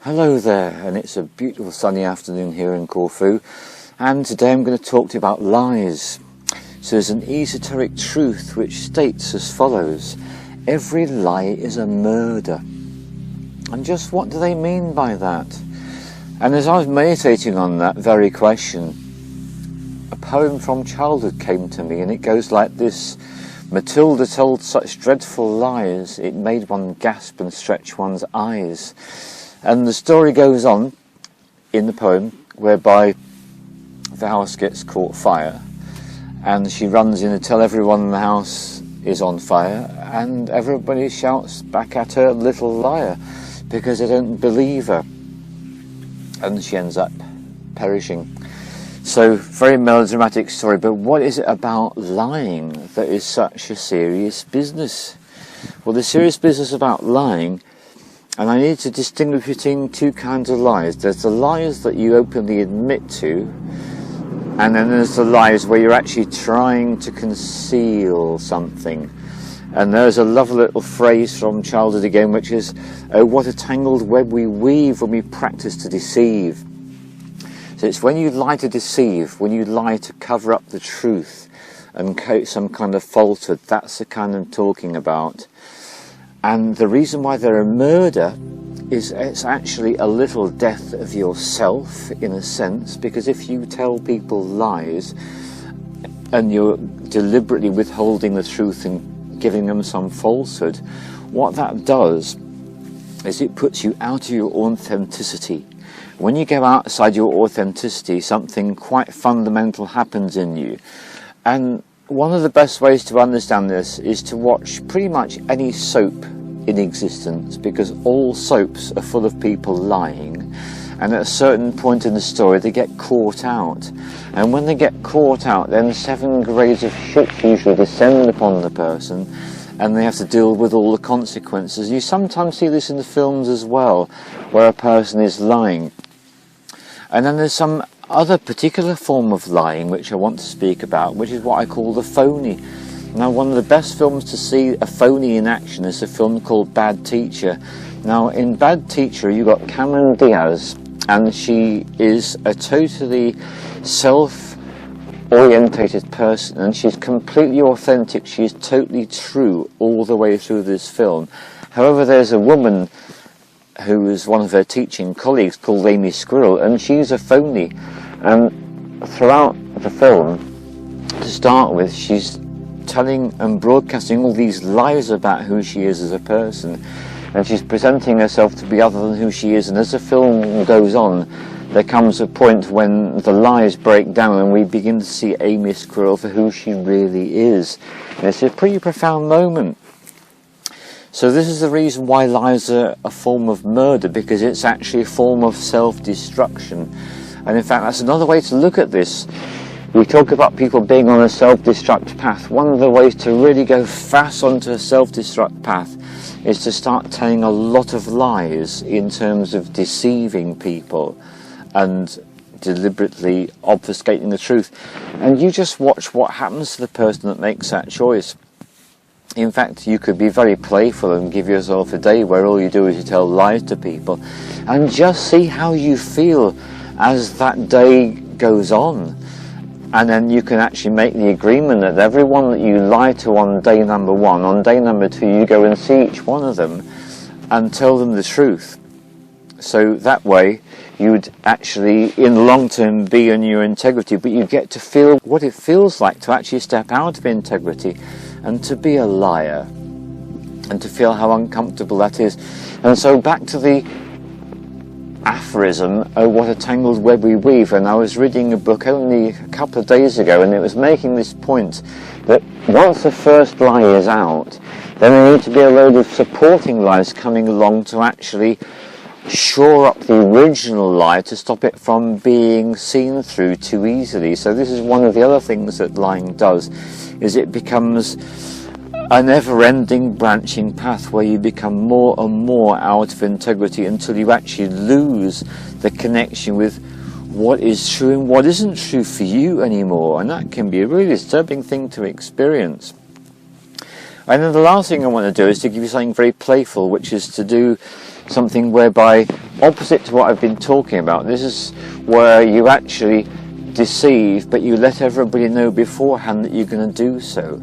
Hello there, and it's a beautiful sunny afternoon here in Corfu, and today I'm going to talk to you about lies. So there's an esoteric truth which states as follows: every lie is a murder. And just what do they mean by that? And as I was meditating on that very question, a poem from childhood came to me, and it goes like this: Matilda told such dreadful lies, it made one gasp and stretch one's eyes. And the story goes on in the poem whereby the house gets caught fire, and she runs in to tell everyone in the house is on fire, and everybody shouts back at her, "Little liar," because they don't believe her, and she ends up perishing. So, very melodramatic story, but what is it about lying that is such a serious business? Well, the serious business about lying, and I need to distinguish between two kinds of lies. There's the lies that you openly admit to, and then there's the lies where you're actually trying to conceal something. And there's a lovely little phrase from childhood again, which is, "Oh, what a tangled web we weave when we practice to deceive." So it's when you lie to deceive, when you lie to cover up the truth and coat some kind of falsehood, that's the kind I'm talking about. And the reason why they're a murder is it's actually a little death of yourself, in a sense, because if you tell people lies and you're deliberately withholding the truth and giving them some falsehood, what that does is it puts you out of your authenticity. When you go outside your authenticity, something quite fundamental happens in you. And one of the best ways to understand this is to watch pretty much any soap in existence, because all soaps are full of people lying, and at a certain point in the story they get caught out, and when they get caught out, then 7 grades of shit usually descend upon the person, and they have to deal with all the consequences. You sometimes see this in the films as well, where a person is lying. And then there's some other particular form of lying which I want to speak about, which is what I call the phony. Now, one of the best films to see a phony in action is a film called Bad Teacher. Now, in Bad Teacher, you've got Cameron Diaz, and she is a totally self-orientated person, and she's completely authentic. She's totally true all the way through this film. However, there's a woman who is one of her teaching colleagues called Amy Squirrel, and she's a phony. And throughout the film, to start with, she's telling and broadcasting all these lies about who she is as a person, and she's presenting herself to be other than who she is. And as the film goes on, there comes a point when the lies break down and we begin to see Amy Squirrel for who she really is, and it's a pretty profound moment. So this is the reason why lies are a form of murder, because it's actually a form of self-destruction. And in fact, that's another way to look at this. We talk about people being on a self-destruct path. One of the ways to really go fast onto a self-destruct path is to start telling a lot of lies in terms of deceiving people and deliberately obfuscating the truth. And you just watch what happens to the person that makes that choice. In fact, you could be very playful and give yourself a day where all you do is you tell lies to people, and just see how you feel as that day goes on. And then you can actually make the agreement that everyone that you lie to on day number 1, on day number 2, you go and see each one of them and tell them the truth. So that way you would actually, in the long term, be in your integrity, but you get to feel what it feels like to actually step out of integrity and to be a liar, and to feel how uncomfortable that is. And so back to the aphorism, "Oh, what a tangled web we weave." And I was reading a book only a couple of days ago, and it was making this point that once the first lie is out, then there need to be a load of supporting lies coming along to actually shore up the original lie, to stop it from being seen through too easily. So this is one of the other things that lying does, is it becomes a never-ending branching path where you become more and more out of integrity until you actually lose the connection with what is true and what isn't true for you anymore. And that can be a really disturbing thing to experience. And then the last thing I want to do is to give you something very playful, which is to do something whereby, opposite to what I've been talking about, this is where you actually deceive, but you let everybody know beforehand that you're going to do so.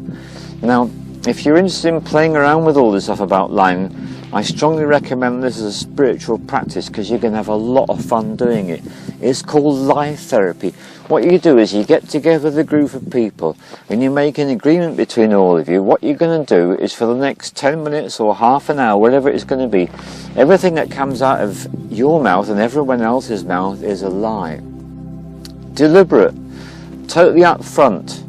Now, if you're interested in playing around with all this stuff about lying, I strongly recommend this as a spiritual practice, because you're going to have a lot of fun doing it. It's called lie therapy. What you do is you get together with a group of people and you make an agreement between all of you. What you're going to do is, for the next 10 minutes or half an hour, whatever it's going to be, everything that comes out of your mouth and everyone else's mouth is a lie. Deliberate, totally up front,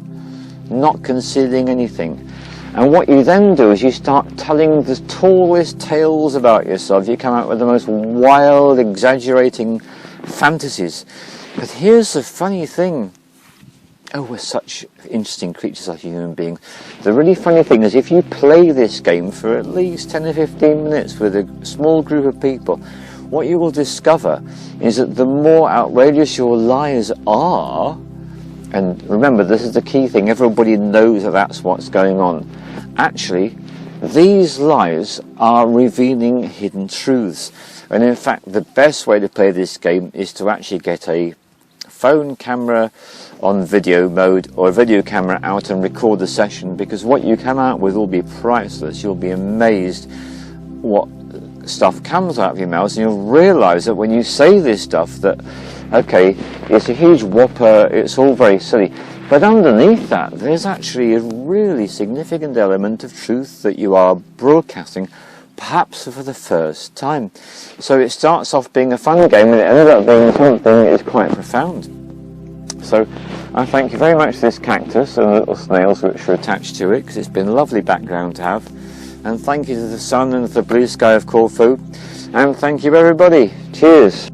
not concealing anything. And what you then do is you start telling the tallest tales about yourself. You come out with the most wild, exaggerating fantasies. But here's the funny thing. Oh, we're such interesting creatures as human beings. The really funny thing is, if you play this game for at least 10 or 15 minutes with a small group of people, what you will discover is that the more outrageous your lies are, and remember, this is the key thing, everybody knows that that's what's going on. Actually, these lies are revealing hidden truths. And in fact, the best way to play this game is to actually get a phone camera on video mode or a video camera out and record the session, because what you come out with will be priceless. You'll be amazed what stuff comes out of your mouth, and you'll realise that when you say this stuff that, okay, it's a huge whopper, it's all very silly, but underneath that there's actually a really significant element of truth that you are broadcasting, perhaps for the first time. So it starts off being a fun game and it ends up being something that is quite profound. So I thank you very much for this cactus and the little snails which are attached to it, because it's been a lovely background to have. And thank you to the sun and the blue sky of Corfu. And thank you everybody. Cheers.